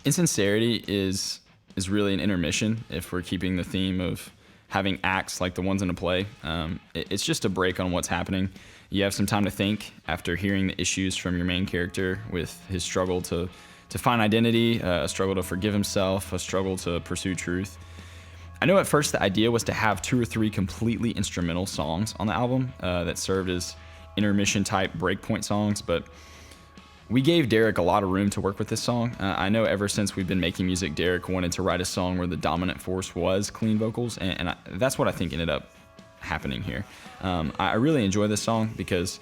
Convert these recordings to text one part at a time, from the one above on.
Insincerity is really an intermission if we're keeping the theme of having acts like the ones in a play. It's just a break on what's happening. You have some time to think after hearing the issues from your main character with his struggle to find identity, a struggle to forgive himself, a struggle to pursue truth. I know at first the idea was to have 2 or 3 completely instrumental songs on the album that served as intermission type breakpoint songs, but we gave Derek a lot of room to work with this song. I know ever since we've been making music, Derek wanted to write a song where the dominant force was clean vocals, and that's what I think ended up happening here. I really enjoy this song because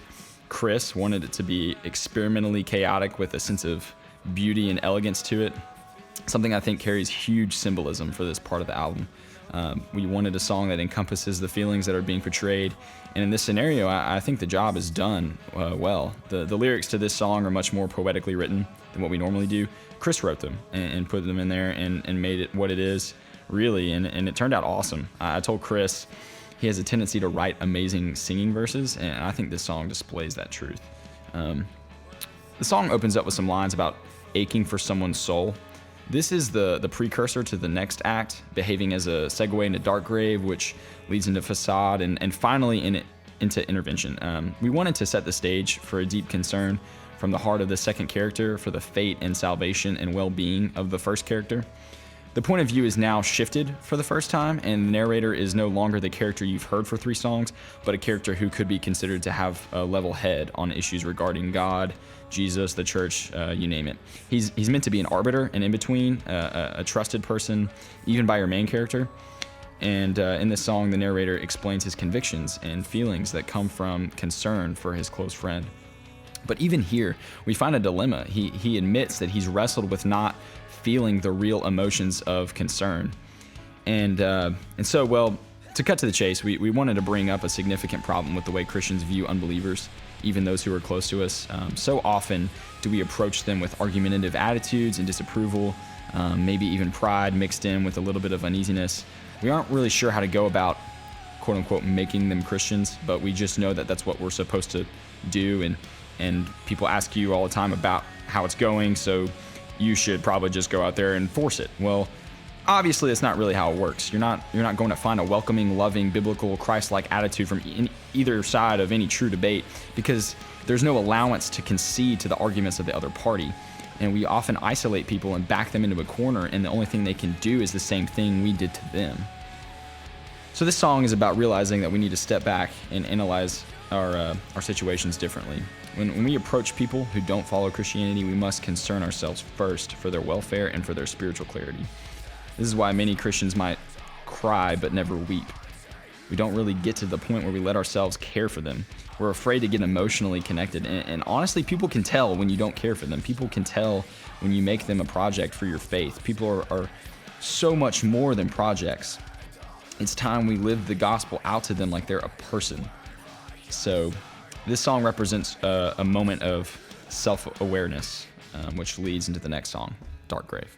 Chris wanted it to be experimentally chaotic with a sense of beauty and elegance to it, something I think carries huge symbolism for this part of the album. We wanted a song that encompasses the feelings that are being portrayed, and in this scenario, I think the job is done well. The lyrics to this song are much more poetically written than what we normally do. Chris wrote them and put them in there and made it what it is, really, and it turned out awesome. I told Chris he has a tendency to write amazing singing verses, and I think this song displays that truth. The song opens up with some lines about aching for someone's soul. This is the precursor to the next act, behaving as a segue into Dark Grave, which leads into Facade, and finally into Intervention. We wanted to set the stage for a deep concern from the heart of the second character for the fate and salvation and well-being of the first character. The point of view is now shifted for the first time, and the narrator is no longer the character you've heard for 3 songs, but a character who could be considered to have a level head on issues regarding God, Jesus, the church, you name it. He's meant to be an arbiter, an in-between, a trusted person, even by your main character. And in this song, the narrator explains his convictions and feelings that come from concern for his close friend. But even here, we find a dilemma. He admits that he's wrestled with not feeling the real emotions of concern. And so, well, to cut to the chase, we wanted to bring up a significant problem with the way Christians view unbelievers, even those who are close to us. So often do we approach them with argumentative attitudes and disapproval, maybe even pride mixed in with a little bit of uneasiness. We aren't really sure how to go about, quote unquote, making them Christians, but we just know that that's what we're supposed to do. And people ask you all the time about how it's going, so you should probably just go out there and force it. Well, obviously that's not really how it works. You're not going to find a welcoming, loving, biblical, Christ-like attitude from either side of any true debate, because there's no allowance to concede to the arguments of the other party. And we often isolate people and back them into a corner, and the only thing they can do is the same thing we did to them. So this song is about realizing that we need to step back and analyze our situations differently. When we approach people who don't follow Christianity, we must concern ourselves first for their welfare and for their spiritual clarity. This is why many Christians might cry but never weep. We don't really get to the point where we let ourselves care for them. We're afraid to get emotionally connected. And honestly, people can tell when you don't care for them. People can tell when you make them a project for your faith. People are so much more than projects. It's time we live the gospel out to them like they're a person. So this song represents a moment of self-awareness, which leads into the next song, Dark Grave.